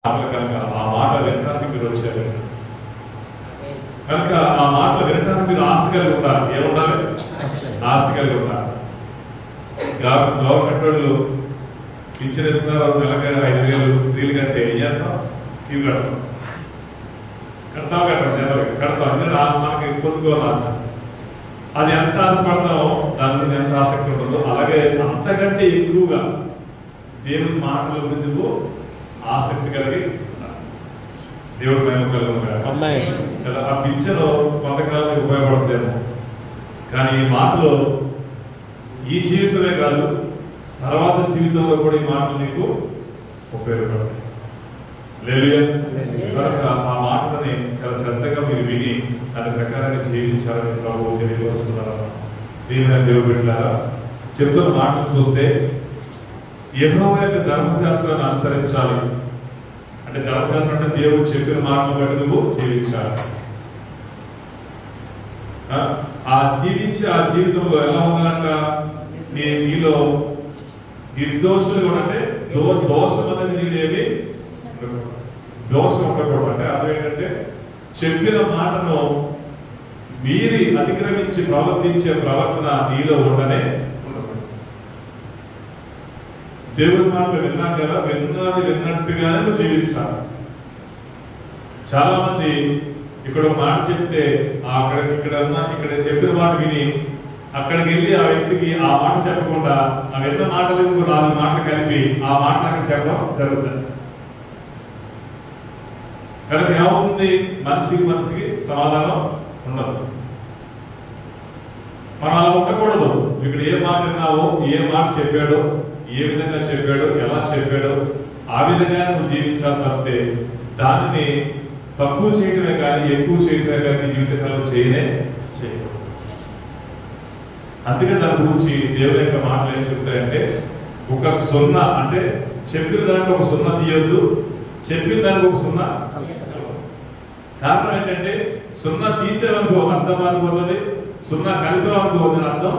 కనుక ఆ మాట వినడానికి మీరు వచ్చారు కనుక ఆ మాటలు వినడానికి మీరు ఆశ కలిగి ఉంటారు. ఏముండాలి? ఆశ కలిగి ఉంటారు. గవర్నమెంట్ వాళ్ళు పింఛన్ ఇస్తున్నారు, నెలకి 5,000 స్త్రీలు కంటే ఏం చేస్తాం? క్యూ కడతాం. జనరల్గా కడతాం. ఎందుకంటే మనకి పొందుకోవాలి ఆశ. అది ఎంత ఆశపడతామో దాని మీద ఎంత ఆసక్తి ఉంటుందో అలాగే అంతకంటే ఎక్కువగా దేవుని మాటల ముందుకు ఆసక్తి కలిగి దేవుడి మహిమ కలిగి కదా. ఆ పింఛను కొంతకాలం ఉపయోగపడతాము, కానీ ఈ మాటలో ఈ జీవితమే కాదు తర్వాత జీవితంలో కూడా ఈ మాటలు నీకు ఉపయోగపడతాయి. కనుక ఆ మాటలని చాలా శ్రద్ధగా మీరు విని దాని ప్రకారంగా జీవించాలని ప్రభు తెలియవస్తున్నారు. ప్రియమైన దేవుడు బిడ్డలారా, చెప్తున్న మాటలు చూస్తే యెహోవా యొక్క ధర్మశాస్త్రాన్ని అనుసరించాలి అంటే, ధర్మశాస్త్రం అంటే దేవుడు చెప్పిన మాటలు బట్టి నువ్వు జీవించాలి. ఆ జీవితంలో ఎలా ఉండాలంట? నీలో నిర్దోషులు కూడా అంటే దోషం అనేది నీదేమి దోషం ఉండకూడదు. అంటే అర్థం ఏంటంటే చెప్పిన మాటను మీరి అతిక్రమించి ప్రవర్తించే ప్రవర్తన నీలో ఉండనే ఉండకూడదు. దేవుడి మాటలు విన్నాం కదా, విన్నట్టుగానే నువ్వు జీవించాలి. చాలా మంది ఇక్కడ మాట చెప్తే ఇక్కడ చెప్పిన మాట విని అక్కడికి వెళ్ళి ఆ వ్యక్తికి ఆ మాట చెప్పకుండా ఆ విన్న మాటలు 4 మాటలు కలిపి ఆ మాటలు అక్కడ చెప్పడం జరుగుతుంది. కనుక ఏమవుతుంది? మనిషికి సమాధానం ఉండదు. మనం అలా ఉండకూడదు. ఇక్కడ ఏ మాట విన్నావో, ఏ మాట చెప్పాడో, ఏ విధంగా చెప్పాడో, ఎలా చెప్పాడో ఆ విధంగా నువ్వు జీవించాలి తప్పితే దానిని తక్కువ చేయడమే కానీ ఎక్కువ చేయడమే కానీ జీవితకాలంలో చేయకూడదు. అందుకే దాని గురించి దేవుని యొక్క మాటలు ఏం చెప్తాయంటే, ఒక 0 అంటే చెప్పిన దాంట్లో ఒక 0 తీయొద్దు, చెప్పిన దానికి ఒక 0. కారణం ఏంటంటే 0 తీసేవనుకో అర్థం మారిపోతుంది, 0 కలిపేవనుకో దాని అర్థం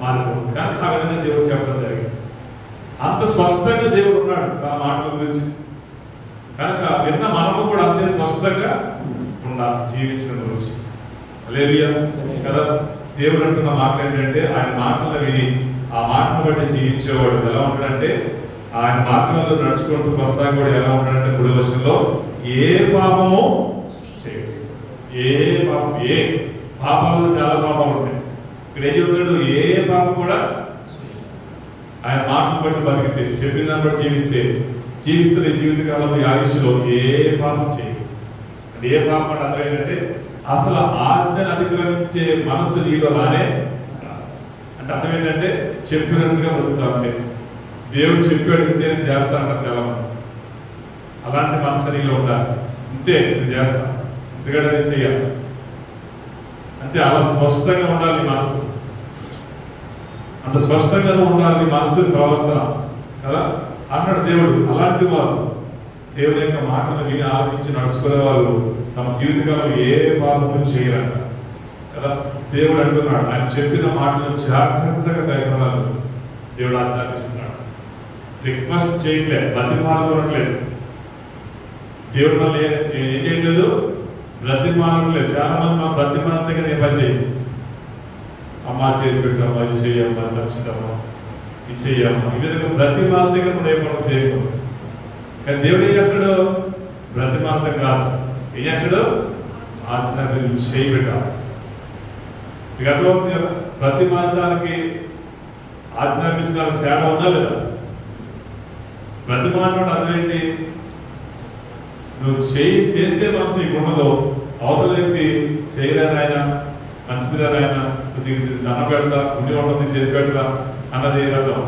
మారిపోతుంది. కానీ ఆ విధంగా దేవుడు చెప్పడం జరిగింది. అంత స్పష్టంగా దేవుడు ఉన్నాడు ఆ మాటల గురించి. కనుక విన్న మనము కూడా అంతే స్పష్టంగా ఉండాలి జీవించడం గురించి. హల్లెలూయా కదా. దేవుడు అంటున్న మాటలు ఏంటంటే, ఆయన మాటలు విని ఆ మాటను బట్టి జీవించేవాడు ఎలా ఉంటాడంటే, ఆయన మాటలలో నడుచుకుంటూ కొనసాగేవాడు ఎలా ఉంటాడంటే, 3వ వచనంలో ఏ పాపము చేయడు. ఏ పాపాలలో చాలా పాపాలు ఉంటాయి. ఇక్కడ ఏం చెబుతాడు? ఏ పాపం కూడా ఆయన మాటను బట్టి బతికితే, చెప్పిన దాన్ని బట్టి జీవిస్తే నీ జీవితకాలంలో ఈ ఆయుష్లో ఏ పాపం చేయదు. అంటే ఏ పాపం అంటే అర్థం ఏంటంటే, అసలు ఆజ్ఞను అతిక్రమించే మనస్సు నీలో రానే. అంటే అర్థం ఏంటంటే చెప్పినట్టుగా బతుకుతా ఉంటే, దేవుడు చెప్పాడు ఇంతే నేను చేస్తా అంటారు చాలా మంది. అలాంటి మనసు నీలో ఉండాలి. ఇంతే నేను చేస్తా, ఎందుకంటే నేను చెయ్యాలి అంటే అలా స్పష్టంగా ఉండాలి మనసు. అంత స్పష్టంగా ఉండాలి మనసు ప్రవర్తన కదా అన్నాడు దేవుడు. అలాంటి వారు దేవుని యొక్క మాటలు విని ఆలోచించి నడుచుకునే వాళ్ళు తమ జీవితకాలంలో ఏ పాపము చేయరంట కదా. దేవుడు అంటున్నాడు, ఆయన చెప్పిన మాటలను జాగ్రత్తగా కైకొనాలి దేవుడు ఆజ్ఞాపిస్తున్నాడు. రిక్వెస్ట్ చేయట్లేదు, బ్రతిమాలకోవట్లేదు. దేవుడు మళ్ళీ ఏం చేయట్లేదు, బ్రతిమాలట్లేదు. చాలా మంది మా బ్రతిమాలతే కదా ఏ పని చేయాలి. అమ్మ చేసి పెట్టామా, ఇది చెయ్యమ్మా, నచ్చుతామా, ఇది చెయ్యమ్మా, ఈ విధంగా బ్రతిమాలతే కూడా ఏ పనులు చేయకూడదు. కానీ దేవుడు ఏం చేస్తాడు? బ్రతిమాలతం కాదు, ఏం చేస్తాడు? ఆజ్ఞాన్ని చేయబెట్టాలి. మీకు అర్థమవుతుంది కదా. బ్రతిమాలతానికి ఆజ్ఞాపించడానికి తేడా ఉందా లేదా? బ్రతిమాలడం అర్థం ఏంటి? నువ్వు చేసే మనసు నీకు ఉండదు, అవతల వ్యక్తి చేయలేదాయన, మంచిదిరాయన, దండం పెడతా, పుణ్యం ఉంటుంది చేసి పెడతా అన్నది అర్థం.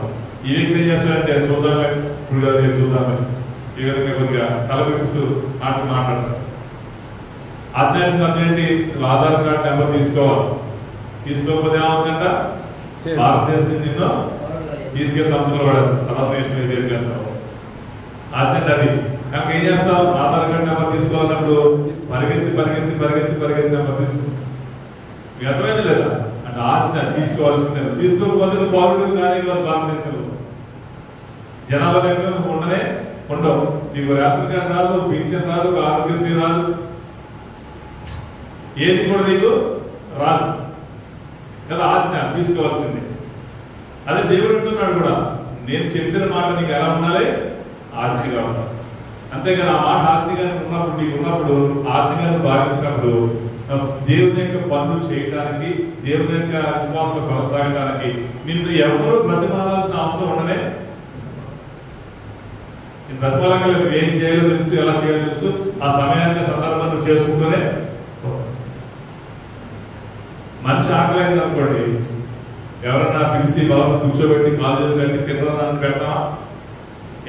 ఈ వ్యక్తి ఏం చేస్తాడంటే చూద్దామే, ఇప్పుడు కాదు చూద్దామే, ఈ విధంగా కొద్దిగా తలపిస్తూ మాట్లాడతారు. ఆధ్యాత్మిక అర్థం ఏంటి? ఆధార్ కార్డు నెంబర్ తీసుకోకపోతే ఏమవుతుందంట, భారతదేశం నిన్ను తీసుకెళ్ళి సముద్రంలో పడేస్తాం, తర్వాత నేషన్ తీసుకెళ్తావు. అర్థం అది. కనుక ఏం చేస్తావు? ఆధార్ కార్డు నెంబర్ తీసుకోవాలన్నప్పుడు పరిగెత్తి నెంబర్ తీసుకుంటాం. మీకు అర్థమైంది లేదా? అంటే ఆజ్ఞ తీసుకోవాల్సిందే. తీసుకోకపోతే నువ్వు పౌరుడు కానీ భారతదేశంలో జనాభా లెక్కలు ఉండవు. నీకు రేషన్ కార్డు రాదు, పెన్షన్ రాదు, ఆరోగ్యశ్రీ రాదు, ఏది కూడా నీకు రాదు కదా. ఆజ్ఞ తీసుకోవాల్సింది. అదే దేవుడు అంటున్నాడు కూడా, నేను చెప్పిన మాట నీకు ఎలా ఉండాలి? ఆజ్ఞగా ఉండాలి. అంతేగాని ఆ మాట ఆజ్ఞగా ఉన్నప్పుడు, నీకు ఉన్నప్పుడు ఆజ్ఞగా భావించినప్పుడు దేవుని యొక్క పనులు చేయడానికి, దేవుని యొక్క విశ్వాసం కొనసాగడానికి నిన్ను ఎవరు బ్రతిమాలాల్సిన అవసరం ఉండనే. బ్రతిమాలకలేదు, ఏం చేయాలో తెలుసు, ఎలా చేయాలో తెలుసు. ఆ సమయానికి సందర్భాన్ని చేసుకుంటూనే మనిషి ఆకలేదు అనుకోండి, ఎవరన్నా పిలిచి బలం కూర్చోబెట్టి కాలేజీ పెట్టి తిన్నదాన్ని పెట్టామా?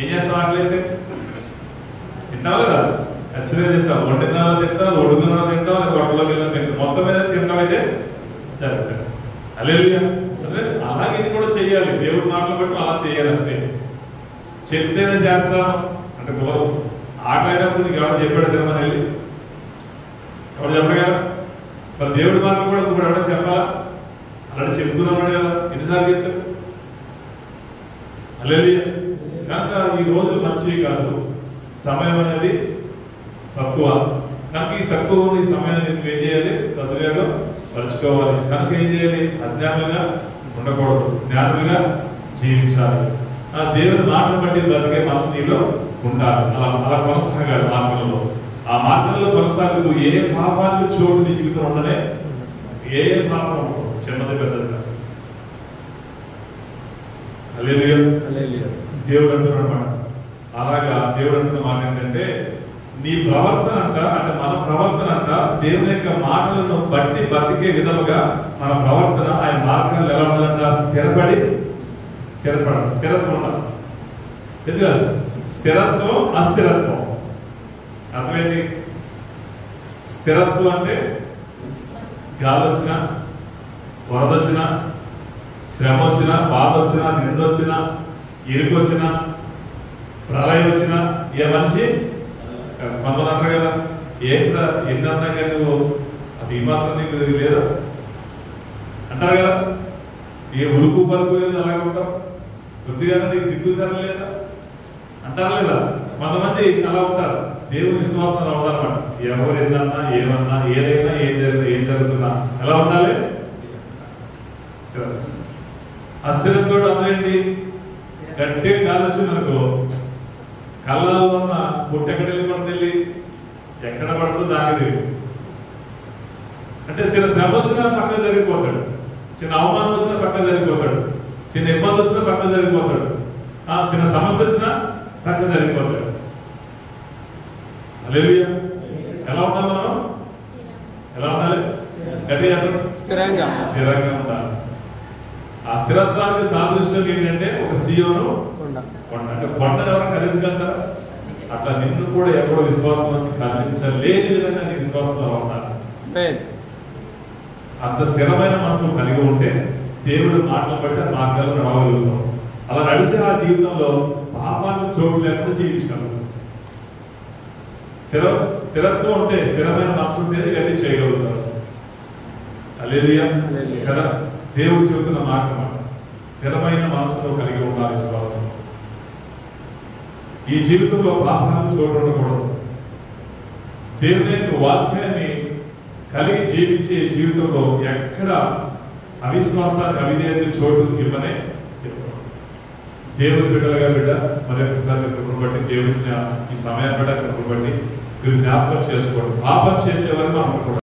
ఏం చేస్తాం? ఆకలైతే తింటావా లేదా? ఖచ్చితంగా తింటాం. వండినాలో తింటాం, ఒడుగునాలో తింటాం, లేదా రొట్టెలో తింటాం. మొత్తం మీద తింటాం అయితే సరే. హల్లెలూయా. అలాగే ఇది కూడా చెయ్యాలి. దేవుడి మాటలు బట్టి అలా చేయాలి. అంతే చెప్తేనే చేస్తాం అంటే కుదరదు. ఆకలైనప్పుడు నీకు ఎవరు చెప్పాడు తినమని వెళ్ళి? ఎవరు చెప్పడు కదా. మరి దేవుడి మాటలు కూడా ఇప్పుడు ఎవరైనా చెప్పాలా? అలాంటి చెప్తున్నాడు కదా, ఎన్నిసార్లు చెప్తాడు? హల్లెలూయా. కనుక ఈ రోజులు మంచివి కాదు, సమయం అనేది తక్కువ. కనుక ఈ తక్కువ ఈ సమయాన్ని నేను ఏం చేయాలి? సద్వినియోగం పరుచుకోవాలి. కనుక ఏం చేయాలి? అజ్ఞానులుగా ఉండకూడదు, జ్ఞానులుగా జీవించాలి. ఆ దేవుని మాటను బట్టి బ్రతికే మనసు నీలో ఉండాలి. అలా కొనసాగాలి మార్గంలో. ఆ మార్గంలో కొనసాగుతూ ఏ పాపానికి చోటు నీ జీవితం ఉండనే. ఏ పాపం చిన్నది పెద్దది. హల్లెలూయా. దేవుడు అంటున్నాడు. అలాగా దేవుడు అంటున్న మాట ఏంటంటే, నీ ప్రవర్తన అంటే మన ప్రవర్తన దేవుని యొక్క మాటలను బట్టి బతికే విధముగా మన ప్రవర్తన ఆయన మార్గంలో ఎలా ఉండాలంట? స్థిరత్వం ఉండాలి. ఎందుకు? స్థిరత్వం, అస్థిరత్వం. అర్థమేంటి? స్థిరత్వం అంటే గాలి వచ్చినా, వరద వచ్చినా, శ్రమ వచ్చినా, బాధ వచ్చినా, నింద వచ్చినా, ఇరుకు వచ్చినా, ప్రళయం వచ్చినా ఏ మనిషి కొంతమంది అంటారు కదా, ఏంట్రా ఎన్ని అన్నా కానీ నువ్వు అసలు ఈ మాత్రం నీకు లేదా అంటారు కదా. ఏ ఉరుకు పరుకు లేదు, అలాగే ఉంటాం. కొద్దిగా నీకు సిగ్గు సరం లేదా అంటారు లేదా. కొంతమంది అలా ఉంటారు. దేవుని విశ్వాసం అలా ఉండాలన్నమాట. ఎవరు ఎన్నన్నా, ఏమన్నా, ఏదైనా, ఏం జరుగుతున్నా ఎలా ఉండాలి? అస్థిరంతో అర్థమేంటి? గట్టిగా గాలి వచ్చిందనుకో, కళ్ళలో ఉన్న పుట్టు ఎక్కడ వెళ్ళి ఎక్కడ పడుతుందో దానికి తెలియదు. అంటే చిన్న శ్రమ వచ్చినా పక్కన జరిగిపోతాడు, చిన్న అవమానం వచ్చినా పక్కన జరిగిపోతాడు, చిన్న ఇబ్బంది వచ్చినా పక్కన జరిగిపోతాడు, చిన్న సమస్య వచ్చినా పక్కన జరిగిపోతాడు. హల్లెలూయా. ఎలా ఉండాలి మనం? ఎలా ఉండాలి? గట్టిగా స్థిరంగా ఉండాలి. ఆ స్థిరత్వానికి సాదృశ్యం ఏంటంటే ఒక సీయోను కొండ. అంటే కొండను ఎవరైనా కదిలించగలుగుతారా? అట్లా నిన్ను కూడా ఎవరో విశ్వాసం కదిలించలేని విధంగా నీ విశ్వాసంతో ఉండాలి. అంత స్థిరమైన మనసు కలిగి ఉంటే దేవుడు మాటలు బట్టి మార్గాలు నడవగలుగుతాం. అలా నడిచే ఆ జీవితంలో పాపానికి చోటు లేకుండా జీవించాలి. స్థిరత్వం ఉంటే, స్థిరమైన మనసు ఉంటే ఇవన్నీ చేయగలుగుతారు. హల్లెలూయా కదా. దేవుడు చెబుతున్న మాట స్థిరమైన మనసులో కలిగి ఉండాలి విశ్వాసం. ఈ జీవితంలో పాపానికి చోటు ఉండకూడదు. దేవుని యొక్క వాక్యాన్ని కలిగి జీవించే జీవితంలో ఎక్కడ అవిశ్వాసానికి, అవిధేయతకి చోటు ఇవ్వనే. దేవుని బిడ్డలుగా మరొకసారి కృపను బట్టి, దేవుడిచ్చిన ఈ సమయాన్ని బట్టి కృపను బట్టి మీరు జ్ఞాపకం చేసుకోండి. పాపం చేసేవారు మనం